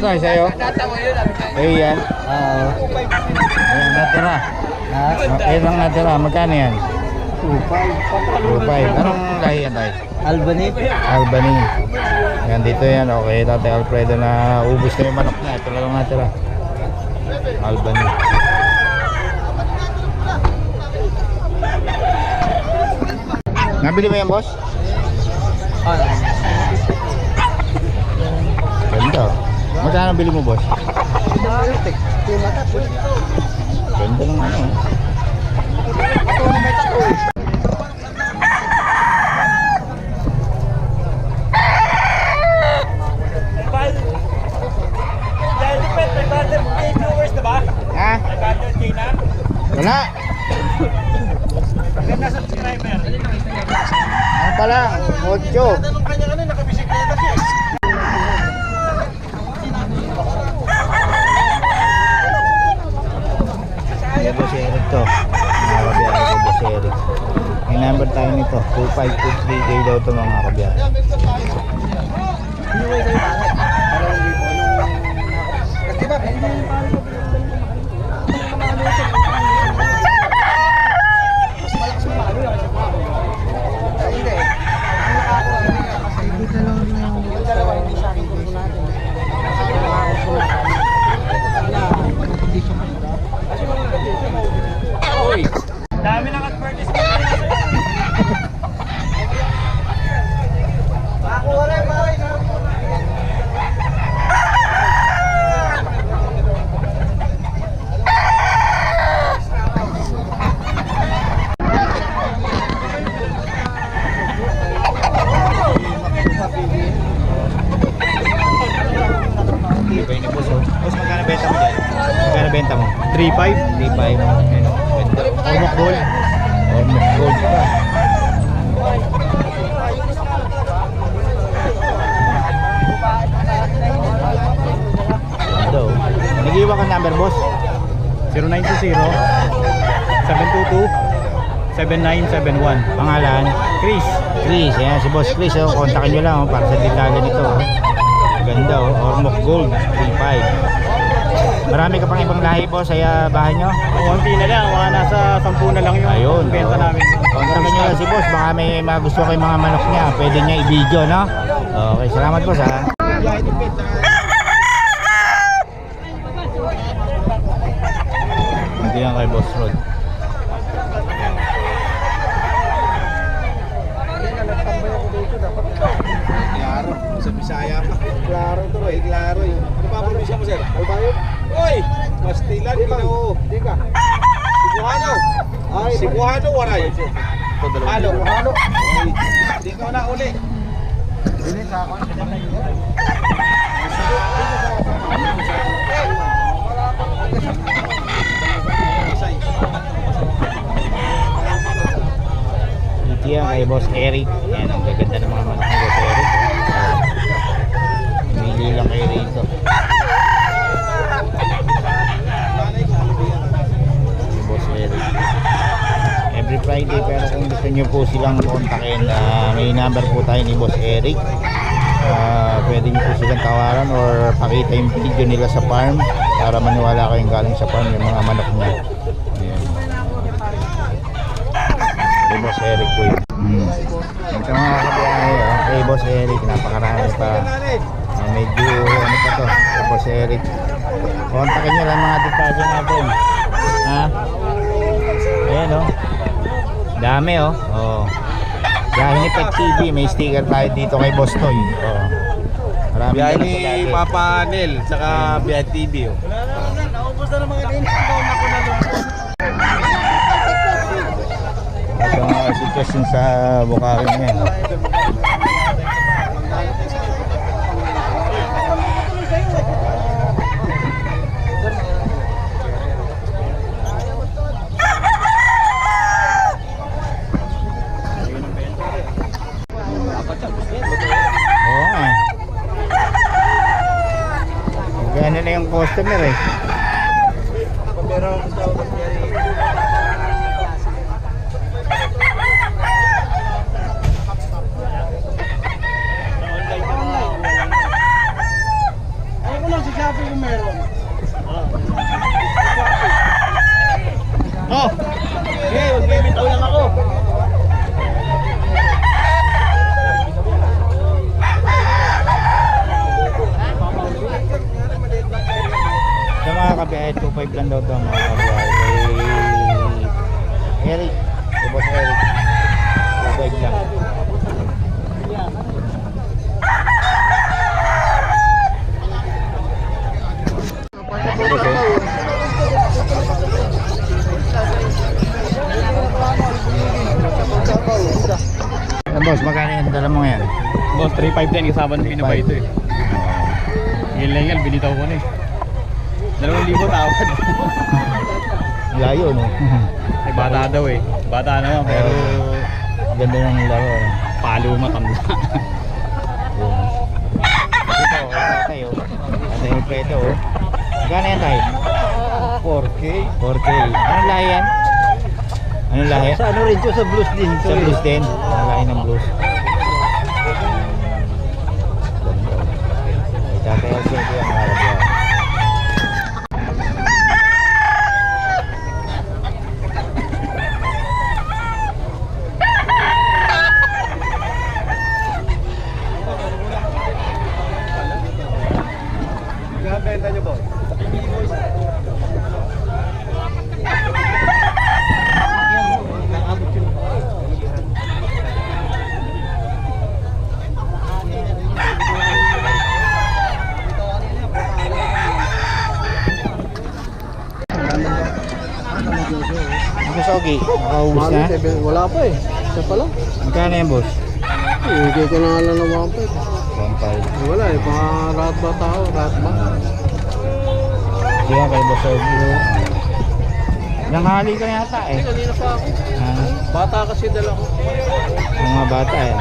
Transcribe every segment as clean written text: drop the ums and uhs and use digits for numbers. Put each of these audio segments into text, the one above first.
Noy, sa'yo? Ayan. Ayan, natira. Ayan ang natira. Magkano yan? 2.5. Anong lahi yan tayo? Albany. Albany. Yan dito yan. Okay, Tate Alfredo na ubus na yung manok niya. Ito lang natira. Albany. Nabili mo yan, boss? Ganda. Magkano bili mo, boss? Ganda ng ano. Ha? Wala. Ganda sa subscriber. Ano pala? 8. Ayan po si Eric to. Mga kabiyahe ko po si Eric. May number tayo nito. 2523K daw to mga kabiyahe. Dami ng advertisement. Boss, magkano benta mo dyan? Magkano benta mo? 3.5. 3.5. Ano? Ormoc Gold. Ormoc Gold pa. Ano? Nag-iwan ka number, boss? 0920-722-7971. Pangalan? Chris. Chris. Ayan, si boss Chris. Oh. Kontakin nyo lang para sa detalye nito. Oh. Ganda, oh. Ormoc Gold. 3.5. Marami ka pang ibang lahi, boss, sa bahay nyo? Konti na lang. Mga nasa 10 na lang yung Ayun, benta namin. Kontakin nyo lang si boss. Baka may magusto kayong mga manok niya. Pwede niya i-video, no? Okay, salamat, boss, ha? Hindi yan kay Boss Rod. Klaro, sa Bisaya pa. Klaro to eh, klaro yun. Ano pa probinsya mo, sir? Albayo? Oy! Pastilan, Ginoo. Di ka? Cebuano. Ay, Cebuano, waray. Ano? Cebuano. Di ka na uli. Dili sa ako. Ito yan kay Boss Eric. Yan, ang gaganda ng mga manok ni Boss Eric. Pumili lang kayo rito. Boss Eric. Every Friday, pero kung gusto nyo po silang kontakin, may number po tayo ni Boss Eric. Pwede nyo po silang tawaran or pakita yung video nila sa farm para maniwala kayong galing sa farm yung mga manok niya. Ayan. Kay Boss Eric po yun. Ito mga kabiyahe, kay Boss Eric, napakarami pa. Medyo ano pa to, kay Boss Eric. Kontakin nyo lang mga detalye natin. Ha? Ayan o. Dami o. Dahil ni Pet TV, may sticker tayo dito kay Boss Toy. Maraming Biyahe ganun ni sa dati. Papa Nel, tsaka Biyahe TV. Naubos na ng mga din. Down ako na lungkot. Ito ang sitwasyon sa Bukawin ngayon. Oo nga. Gano'n na yung customer eh. Pero gusto ko mo ngayon? Boss, 3.5 din kasama ng pinabay ito eh. Legal, binitaw ko na eh. 2,000 tawad. Layo, no? Ay, bata daw eh. Bata naman pero Ganda ng laro, no? palo matanda. Ito, tayo. Ito yung preto, oh. Gano'n yan tayo? 4K. 4K. Anong lahi yan? Anong lahi? Sa ano rin to, sa blues din. Sa blues din. Ang lahi ng blues. Tatayal siya ito yung mga rabia. Benta nyo po. Ang Sogi, nakaubos na? Wala pa eh. Isa pa lang. Magkano yan, boss? Hindi ko na alam ng 1.5. 1.5. Wala eh, mga rat ba tao? Rat ba? Sige nga kay Boss Sogi. Nanghali ka na yata eh. Kanina pa ako. Ah, Bata kasi dala ko. mga bata eh.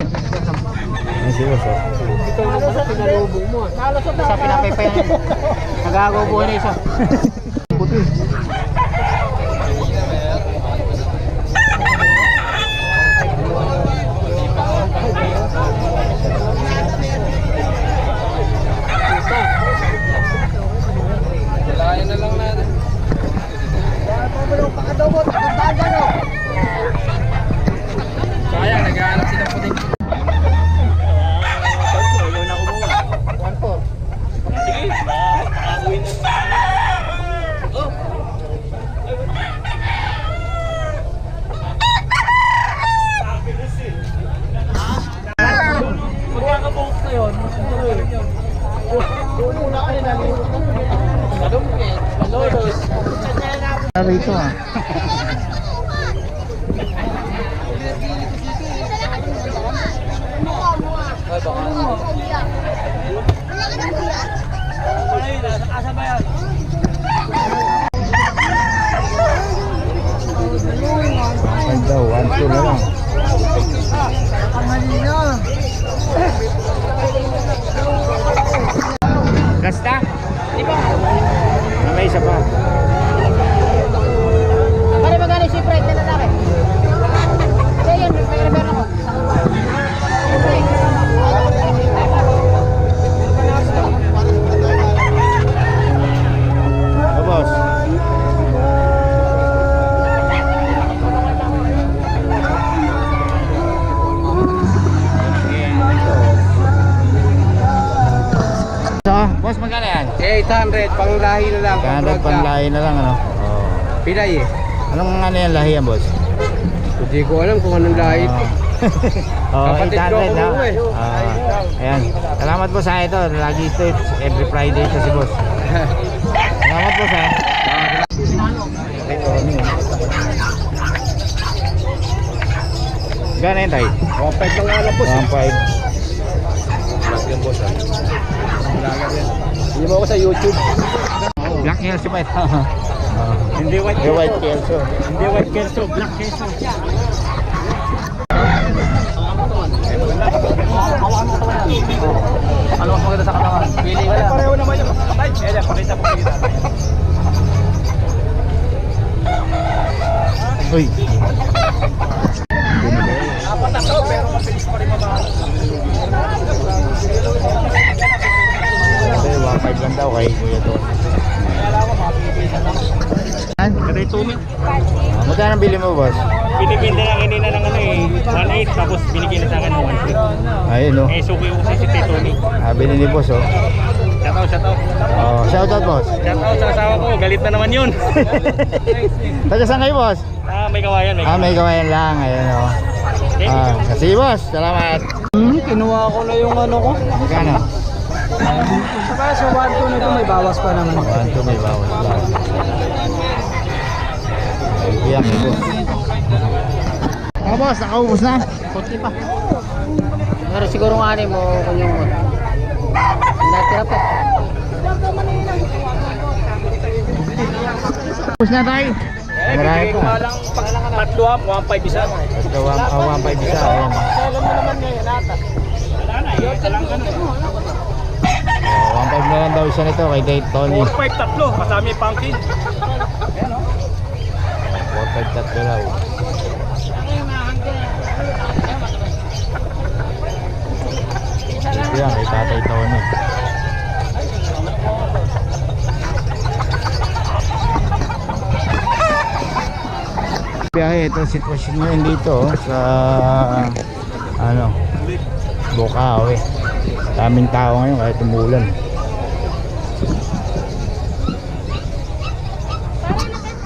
Ay, si Boss, oh. Ikaw na sa pinalubog mo. Sa pinapay pa yan. Nagagawa na isa. Buti. Kailangan na lang natin. Sayang, naghahanap sila puting. Magkakabuhok na yun. Una ka rin nalimutan. Malungkit. Malolos. Rito ah. Ay, baka. Ay daw, 1-2 na lang. Gasta? May isa pa. Pare magkano si Fred na lalaki? Kaya yan, may repair ako. Oh, boss. So, boss, magkano yan? 800, panglahi na lang. Ganda panlahi na lang, ano? Oh. Pilay eh. Anong ano yan, lahi yan, boss? Hindi ko alam kung anong lahi. Oh, Kapatid ko 800 na. ako eh. Ayan. Salamat po sa ito. Lagi ito, every Friday ito si boss. Salamat po sa. Ito, ano yun? Gana yun tayo? 1.5 lang alam po. 1.5. Yung boss ah. Hindi mo ako sa YouTube. Black Kelso ba ito? Hindi white Yung white Kelso. Hindi white Kelso, black Kelso. Ano mas maganda sa katawan? Pili ka lang. Pareho naman yung kakabay. Eh, pakita po kita. Uy. Apat na to, pero mabilis pa rin mamahal. Kasi 1.5 lang daw kay Kuya to. Kaya lang ako, makapipili na lang. Kada ito min. Magkano bili mo, boss? Pinipinda lang kanina ng ano eh, 1.8 tapos binigyan na sa akin ng 1.3. Ayun, no. Eh, suki ko si Tony. Bili ni boss, oh. Shoutout. Oh, shoutout, boss. Shoutout sa asawa ko, galit na naman yun. Taga saan kayo, boss? May kawayan, May gawain lang. Ayun, oh. Sige, boss. Salamat. Kinuha ko na yung ano ko. Magkano? Saka sa 1-2 nito may bawas pa naman. 1-2 may bawas lang. Iyan, boss. Boss, nakaubos na. Kunti pa. Pero siguro nga mo kung yung natira pa. Ubus na tayo. Marami pa. lang tatlo up, 1.5 isa. Ito, 1.5 isa. Ayan. Alam mo naman ngayon, nata. Wala na, yun lang ano. 1.5 na lang daw isa nito kay Date Tony. 4.5 tatlo, kasama yung pumpkin. 4.5 tatlo daw. Ito yan, kay Tatay Tony. Biyahe, ito sitwasyon ngayon dito sa Bukaw eh. Daming tao ngayon kahit umulan.